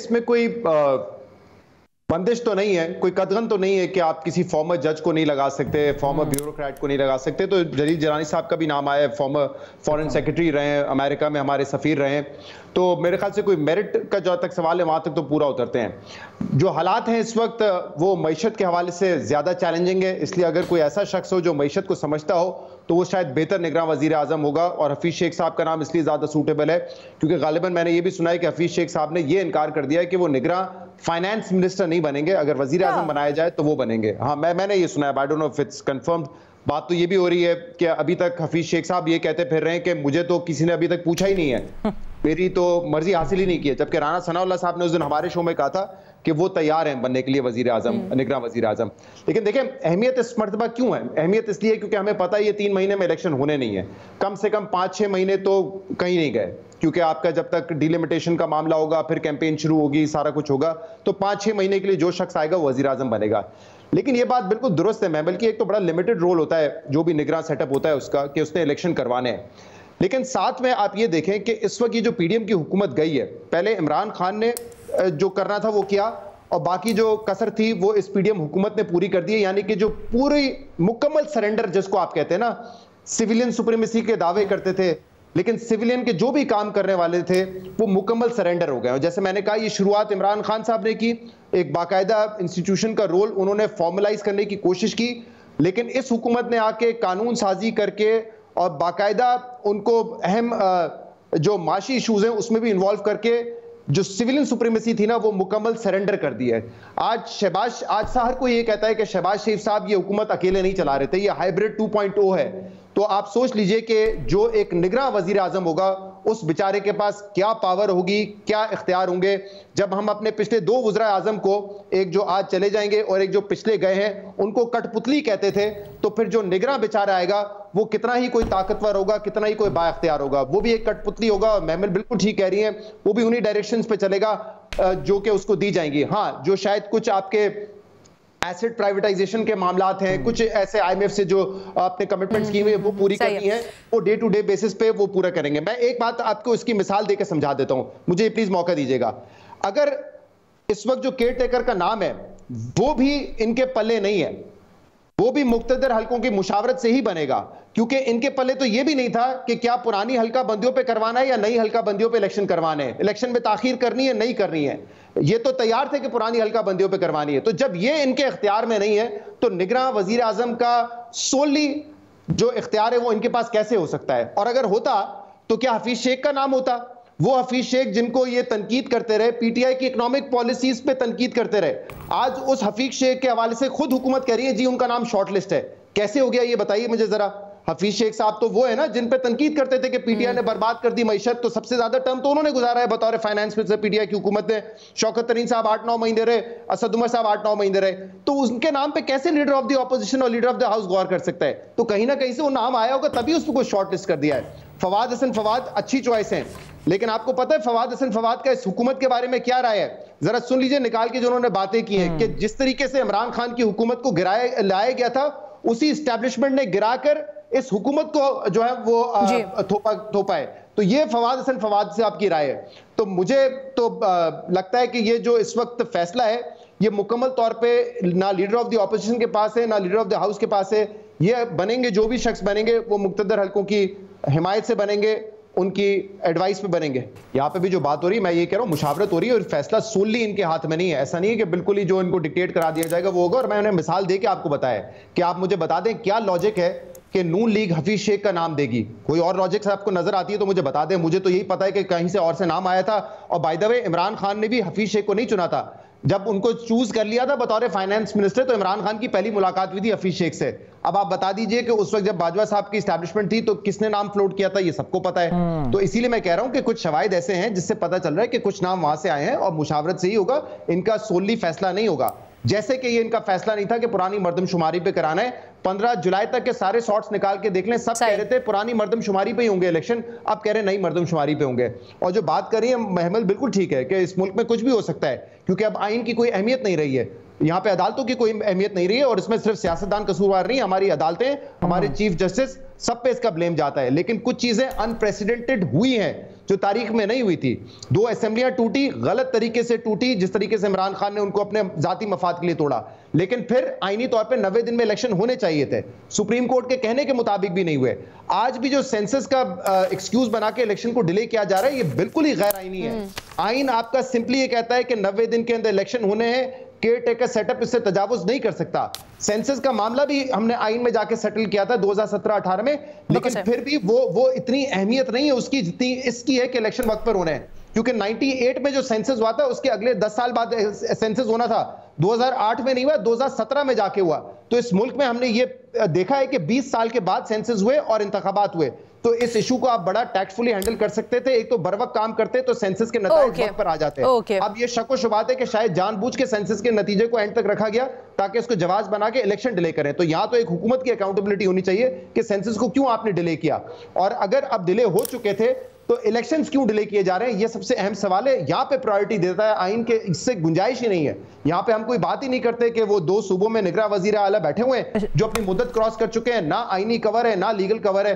इसमें कोई बंदिश तो नहीं है, कोई कदगन तो नहीं है कि आप किसी फॉर्मर जज को नहीं लगा सकते, फॉर्मर ब्यूरोक्रेट को नहीं लगा सकते। तो जलील जलानी साहब का भी नाम आया है, फॉर्मर फॉरेन सेक्रेटरी रहे हैं, अमेरिका में हमारे सफीर रहे हैं। तो मेरे ख्याल से कोई मेरिट का जहाँ तक सवाल है वहां तक तो पूरा उतरते हैं। जो हालात हैं इस वक्त वो मईशत के हवाले से ज्यादा चैलेंजिंग है, इसलिए अगर कोई ऐसा शख्स हो जो मईशत को समझता हो तो वो शायद बेहतर निगरान वजीर आजम होगा। और हफीज शेख साहब का नाम इसलिए ज्यादा सूटेबल है क्योंकि गालिबन मैंने ये भी सुना है कि हफीज शेख साहब ने ये इनकार कर दिया है कि वो निगरान फाइनेंस मिनिस्टर नहीं बनेंगे, अगर वजीर आजम बनाया जाए तो वो बनेंगे। हाँ, मैंने ये सुना है, I don't know if it's confirmed. बात तो ये भी हो रही है कि अभी तक हफीज शेख साहब ये कहते फिर रहे हैं कि मुझे तो किसी ने अभी तक पूछा ही नहीं है, मेरी तो मर्जी हासिल ही नहीं की है, जबकि राना सनाउल्लाह साहब ने उस दिन हमारे शो में कहा था कि वो तैयार हैं बनने के लिए वजीर आजम, निगरान वजीर आजम। लेकिन देखें अहमियत इस मरतबा क्यों है? अहमियत इसलिए क्योंकि हमें पता है ये 3 महीने में इलेक्शन होने नहीं है, कम से कम 5-6 महीने तो कहीं नहीं गए, क्योंकि आपका जब तक डिलिमिटेशन का मामला होगा, फिर कैंपेन शुरू होगी, सारा कुछ होगा, तो 5-6 महीने के लिए जो शख्स आएगा वो वजीर आजम बनेगा। लेकिन ये बात बिल्कुल दुरुस्त है मैं, बल्कि एक तो बड़ा लिमिटेड रोल होता है जो भी निगरान सेटअप होता है उसका, कि उसने इलेक्शन करवाने हैं। लेकिन साथ में आप ये देखें कि इस वक्त ये जो पीडीएम की हुकूमत गई है, पहले इमरान खान ने जो करना था वो किया और बाकी जो कसर थी वो इस पीडीएम हुकूमत ने पूरी कर दी है। यानी कि जो पूरी मुकम्मल सरेंडर जिसको आप कहते हैं ना, सिविलियन सुप्रीमेसी के दावे करते थे लेकिन सिविलियन के जो भी काम करने वाले थे वो मुकम्मल सरेंडर हो गए। और जैसे मैंने कहा, ये शुरुआत इमरान खान साहब ने की, एक बाकायदा इंस्टीट्यूशन का रोल उन्होंने फॉर्मलाइज करने की कोशिश की, लेकिन इस हुकूमत ने आके कानून साजी करके और बाकायदा उनको अहम जो माशी इशूज हैं उसमें भी इन्वॉल्व करके जो सिविलियन सुप्रीमेसी थी ना वो मुकम्मल सरेंडर कर दी है। आज हर कोई ये कहता है कि शहबाज शरीफ साहब ये हुकूमत अकेले नहीं चला रहे थे, ये हाइब्रिड 2.0 है। तो आप सोच लीजिए कि जो एक निगरान वजीर आजम होगा उस बेचारे के पास क्या पावर होगी, क्या इख्तियार होंगे। जब हम अपने पिछले 2 वज़ीर आज़म को, एक जो आज चले जाएंगे और एक जो पिछले गए हैं, उनको कठपुतली कहते थे, तो फिर जो निगरान बेचारा आएगा वो कितना ही कोई ताकतवर होगा, कितना ही कोई बाइख्तियार होगा, वो भी एक कठपुतली होगा। और महमल बिल्कुल ठीक कह रही है, वो भी उन्हीं डायरेक्शंस पे चलेगा जो कि उसको दी जाएंगी। हाँ, जो शायद कुछ आपके एसेट प्राइवेटाइजेशन के मामलात हैं, कुछ ऐसे आईएमएफ से जो आपने कमिटमेंट्स की हुई है वो पूरी करनी है, वो डे टू डे बेसिस पे वो पूरा करेंगे। मैं एक बात आपको इसकी मिसाल देकर समझा देता हूं, मुझे प्लीज मौका दीजिएगा। अगर इस वक्त जो केयर टेकर का नाम है वो भी इनके पल्ले नहीं है, वो भी मुक्तदर हलकों की मुशावरत से ही बनेगा, क्योंकि इनके पल्ले तो ये भी नहीं था कि क्या पुरानी हल्का बंदियों पे करवाना है या नई हल्का बंदियों पे इलेक्शन करवाने हैं, इलेक्शन में ताखीर करनी है नहीं करनी है। ये तो तैयार थे कि पुरानी हल्का बंदियों पे करवानी है। तो जब ये इनके इख्तियार में नहीं है तो निगरान वजीर आजम का सोली जो इख्तियार है वो इनके पास कैसे हो सकता है? और अगर होता तो क्या हफीज शेख का नाम होता? वो हफीज शेख जिनको ये तनकीद करते रहे, पीटीआई की इकोनॉमिक पॉलिसीज पे तनकीद करते रहे, आज उस हफीज शेख के हवाले से खुद हुकूमत कह रही है जी उनका नाम शॉर्टलिस्ट है। कैसे हो गया ये बताइए मुझे जरा। हफीज शेख साहब तो वो है ना जिन पे तनकीद करते थे कि पीटीआई ने बर्बाद कर दी मईशत, तो सबसे ज्यादा टर्म तो उन्होंने गुजारा है बतौर फाइनेंस मिनिस्टर पीटीआई की हुकूमत ने। शौकत तरीन साहब 8-9 महीने रहे, असद उमर साहब 8-9 महीने रहे, तो उनके नाम पे कैसे लीडर ऑफ द ऑपोजिशन और लीडर ऑफ द हाउस गौर कर सकता है? तो कहीं ना कहीं से वो नाम आया होगा तभी उसको शॉर्ट लिस्ट कर दिया है। फवाद हसन फवाद अच्छी चॉइस है, लेकिन आपको पता है फवाद हसन फवाद का इस हुकूमत के बारे में क्या राय है? जरा सुन लीजिए निकाल के जो उन्होंने बातें की हैं कि जिस तरीके से इमरान खान की हुकूमत को लाया गया था उसी इस्टेब्लिशमेंट ने गिराकर इस हुकूमत को जो है वो थोपा है। तो ये फवाद हसन फवाद से आपकी राय है। तो मुझे तो लगता है कि ये जो इस वक्त फैसला है ये मुकम्मल तौर पे ना लीडर ऑफ द ऑपोजिशन के पास है ना लीडर ऑफ द हाउस के पास है। ये बनेंगे, जो भी शख्स बनेंगे वो मुक्तदर हलकों की हिमायत से बनेंगे, उनकी एडवाइस पे बनेंगे। यहाँ पे भी जो बात हो रही है मैं ये कह रहा हूँ मुशावरत हो रही है और फैसला सोली इनके हाथ में नहीं है। ऐसा नहीं है कि बिल्कुल ही जो इनको डिक्टेट करा दिया जाएगा वो होगा। और मैंने मिसाल दे के आपको बताया कि आप मुझे बता दें क्या लॉजिक है कि नून लीग हफीज शेख का नाम देगी। कोई और लॉजिक आपको नजर आती है तो मुझे बता दें। मुझे तो यही पता है कि कहीं से और से नाम आया था। और by the way Imran Khan ने भी हफीज शेख को नहीं चुना था, जब उनको चूज कर लिया था बतौर फाइनेंस मिनिस्टर तो इमरान खान की पहली मुलाकात हुई थी हफीज शेख से। अब आप बता दीजिए कि उस वक्त जब बाजवा साहब की एस्टैब्लिशमेंट थी तो किसने नाम फ्लोट किया था, ये सबको पता है। तो इसीलिए मैं कह रहा हूं कि कुछ शवाहिद ऐसे हैं जिससे पता चल रहा है कि कुछ नाम वहां से आए हैं और मुशावरत से ही होगा, इनका सोली फैसला नहीं होगा। जैसे कि ये इनका फैसला नहीं था कि पुरानी मर्दमशुमारी पे कराना है। 15 जुलाई तक के सारे शॉट्स निकाल के देख लें, सब कह रहे थे पुरानी मर्दमशुमारी पे ही होंगे इलेक्शन, अब कह रहे नई मर्दमशुमारी पे होंगे। और जो बात कर रही है महमल बिल्कुल ठीक है कि इस मुल्क में कुछ भी हो सकता है, क्योंकि अब आइन की कोई अहमियत नहीं रही है, यहाँ पे अदालतों की कोई अहमियत नहीं रही है। और इसमें सिर्फ सियासतदान कसूरवार नहीं, हमारी अदालतें, हमारे चीफ जस्टिस, सब पे इसका ब्लेम जाता है। लेकिन कुछ चीजें अनप्रेसिडेंटेड हुई हैं जो तारीख में नहीं हुई थी। 2 असेंबलियां टूटी, गलत तरीके से टूटी, जिस तरीके से इमरान खान ने उनको अपने जाती मफाद के लिए तोड़ा, लेकिन फिर आईनी तौर पे 90 दिन में इलेक्शन होने चाहिए थे, सुप्रीम कोर्ट के कहने के मुताबिक भी नहीं हुए। आज भी जो सेंसस का एक्सक्यूज बना के इलेक्शन को डिले किया जा रहा है, ये बिल्कुल ही गैर आईनी है। आइन आपका सिंपली ये कहता है कि 90 दिन के अंदर इलेक्शन होने हैं, केयर टेकर सेटअप इससे तजावुज नहीं कर सकता। सेंसस का मामला भी हमने आइन में जाके सेटल किया था 2017-18 में, लेकिन फिर भी वो इतनी अहमियत नहीं है उसकी जितनी इसकी है कि इलेक्शन वक्त पर होने हैं, क्योंकि 98 में जो सेंसस हुआ था उसके अगले 10 साल बाद सेंसस होना था। 2008 में नहीं हुआ, 2017 में जाके हुआ। तो इस मुल्क में हमने ये देखा है कि 20 साल के बाद सेंसस हुए और इंतखाबात हुए। तो इस इशू को आप बड़ा टैक्टफुली हैंडल कर सकते थे। एक तो बर वक्त काम करते तो सेंसस के नतीजे वक्त पर आ जाते हैं। अब ये शक व शुबात है कि शायद जानबूझ के सेंसस के नतीजे को एंड तक रखा गया ताकि उसको जवाब बना के इलेक्शन डिले करें। तो यहाँ तो एक हुकूमत की अकाउंटेबिलिटी होनी चाहिए कि सेंसस को क्यों आपने डिले किया, और अगर अब डिले हो चुके थे तो इलेक्शंस क्यों डिले किए जा रहे हैं, ये सबसे अहम सवाल है। यहाँ पे प्रायोरिटी देता है आइन के, इससे गुंजाइश ही नहीं है। यहाँ पे हम कोई बात ही नहीं करते कि वो 2 सूबों में निगरान वजीर आला बैठे हुए हैं जो अपनी मुद्दत क्रॉस कर चुके हैं, ना आईनी कवर है ना लीगल कवर है।